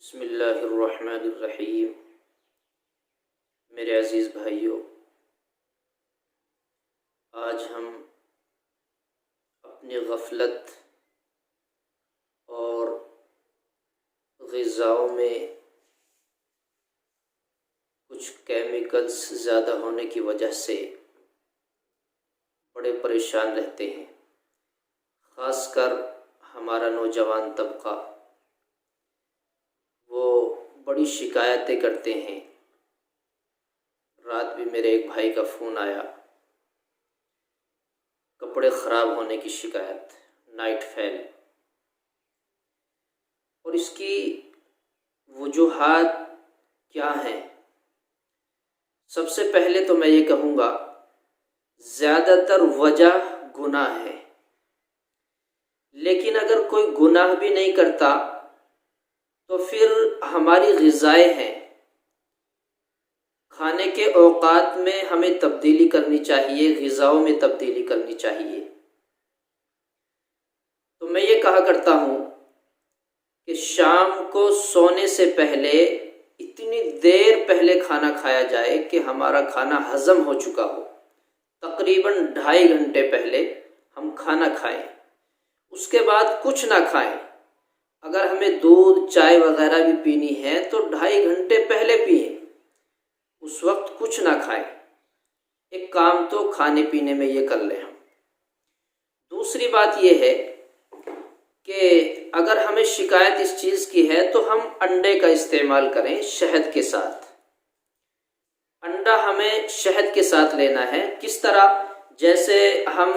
بسم اللہ الرحمن الرحیم۔ میرے عزیز بھائیوں، آج ہم اپنی غفلت اور غذاؤں میں کچھ کیمیکلز زیادہ ہونے کی وجہ سے بڑے پریشان رہتے ہیں، خاص کر ہمارا نوجوان طبقہ۔ وہ بڑی شکایتیں کرتے ہیں۔ رات بھی میرے ایک بھائی کا فون آیا، کپڑے خراب ہونے کی شکایت، نائٹ فیل، اور اس کی وجوہات کیا ہیں؟ سب سے پہلے تو میں یہ کہوں گا، زیادہ تر وجہ گناہ ہے، لیکن اگر کوئی گناہ بھی نہیں کرتا تو پھر ہماری غذائیں ہیں، کھانے کے اوقات میں ہمیں تبدیلی کرنی چاہیے، غذاؤں میں تبدیلی کرنی چاہیے۔ تو میں یہ کہا کرتا ہوں کہ شام کو سونے سے پہلے اتنی دیر پہلے کھانا کھایا جائے کہ ہمارا کھانا ہضم ہو چکا ہو، تقریباً 2.5 گھنٹے پہلے ہم کھانا کھائیں، اس کے بعد کچھ نہ کھائیں۔ اگر ہمیں دودھ چائے وغیرہ بھی پینی ہے تو 2.5 گھنٹے پہلے پئیں، اس وقت کچھ نہ کھائیں۔ ایک کام تو کھانے پینے میں یہ کر لیں ہم۔ دوسری بات یہ ہے کہ اگر ہمیں شکایت اس چیز کی ہے تو ہم انڈے کا استعمال کریں شہد کے ساتھ۔ انڈا ہمیں شہد کے ساتھ لینا ہے۔ کس طرح؟ جیسے ہم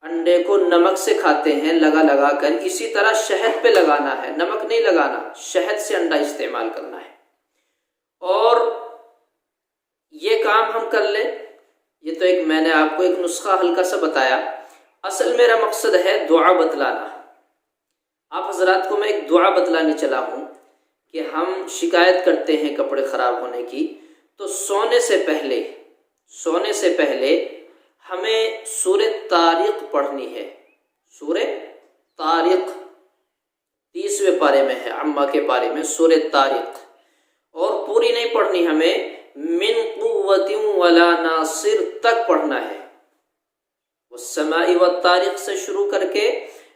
انڈے کو نمک سے کھاتے ہیں لگا کر، اسی طرح شہد پہ لگانا ہے، نمک نہیں لگانا، شہد سے انڈا استعمال کرنا ہے۔ اور یہ کام ہم کر لیں۔ یہ تو میں نے آپ کو ایک نسخہ ہلکا سا بتایا، اصل میرا مقصد ہے دعا بتلانا۔ آپ حضرات کو میں ایک دعا بتلانے چلا ہوں کہ ہم شکایت کرتے ہیں کپڑے خراب ہونے کی، تو سونے سے پہلے ہمیں سورہ طارق پڑھنی ہے۔ سورہ طارق 30ویں پارے میں ہے، عمہ کے پارے میں سورہ طارق، اور پوری نہیں پڑھنی، ہمیں من قوت ولا ناصر تک پڑھنا ہے۔ والسماء والطارق سے شروع کر کے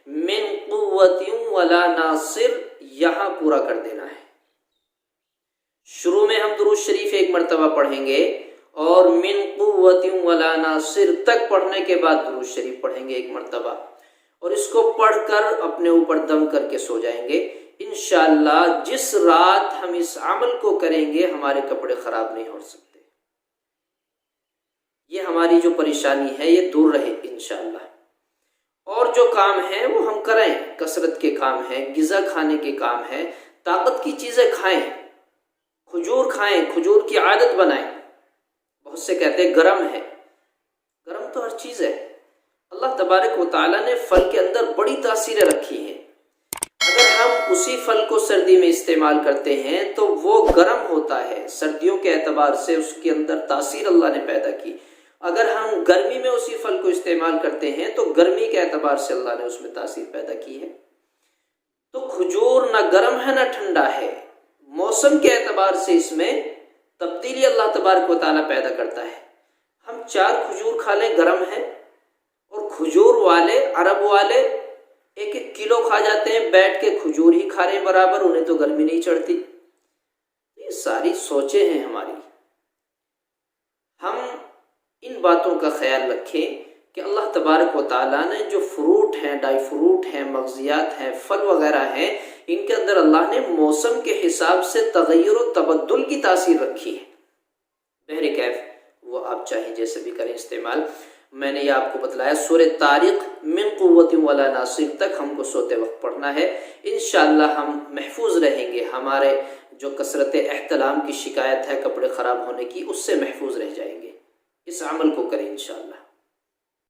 من قوت ولا ناصر یہاں پورا کر دینا ہے۔ شروع میں ہم درود شریف 1 مرتبہ پڑھیں گے، اور من قوت ولا ناصر تک پڑھنے کے بعد درود شریف پڑھیں گے 1 مرتبہ، اور اس کو پڑھ کر اپنے اوپر دم کر کے سو جائیں گے۔ انشاءاللہ جس رات ہم اس عمل کو کریں گے ہمارے کپڑے خراب نہیں ہو سکتے، یہ ہماری جو پریشانی ہے یہ دور رہے انشاءاللہ۔ اور جو کام ہیں وہ ہم کریں، کثرت کے کام ہیں، غذا کھانے کے کام ہیں، طاقت کی چیزیں کھائیں، کھجور کھائیں، کھجور کی عادت بنائیں۔ بہت سے کہتے ہیں گرم ہے، گرم تو ہر چیز ہے۔ اللہ تبارک و تعالیٰ نے پھل کے اندر بڑی تاثیریں رکھی ہیں، اگر ہم اسی پھل کو سردی میں استعمال کرتے ہیں تو وہ گرم ہوتا ہے، سردیوں کے اعتبار سے اس کے اندر تاثیر اللہ نے پیدا کی۔ اگر ہم گرمی میں اسی پھل کو استعمال کرتے ہیں تو گرمی کے اعتبار سے اللہ نے اس میں تاثیر پیدا کی ہے۔ تو کھجور نہ گرم ہے نہ ٹھنڈا ہے، موسم کے اعتبار سے اس میں تبدیلی اللہ تبارک و تعالیٰ پیدا کرتا ہے۔ ہم 4 کھجور کھا لیں گرم ہے، اور کھجور والے عرب والے 1 کلو کھا جاتے ہیں، بیٹھ کے کھجور ہی کھا رہے ہیں برابر، انہیں تو گرمی نہیں چڑھتی۔ یہ ساری سوچیں ہیں ہماری۔ ہم ان باتوں کا خیال رکھیں کہ اللہ تبارک و تعالیٰ نے جو فروٹ ہیں، ڈائی فروٹ ہیں، مغزیات ہیں، پھل وغیرہ ہیں، ان کے اندر اللہ نے موسم کے حساب سے تغیر و تبدل کی تاثیر رکھی ہے۔ بہرکیف وہ آپ چاہیں جیسے بھی کریں استعمال۔ میں نے یہ آپ کو بتلایا سورہ طارق من قوت ولا ناصر تک ہم کو سوتے وقت پڑھنا ہے۔ انشاءاللہ ہم محفوظ رہیں گے، ہمارے جو کثرت احتلام کی شکایت ہے کپڑے خراب ہونے کی، اس سے محفوظ رہ جائیں گے۔ اس عمل کو کریں انشاءاللہ۔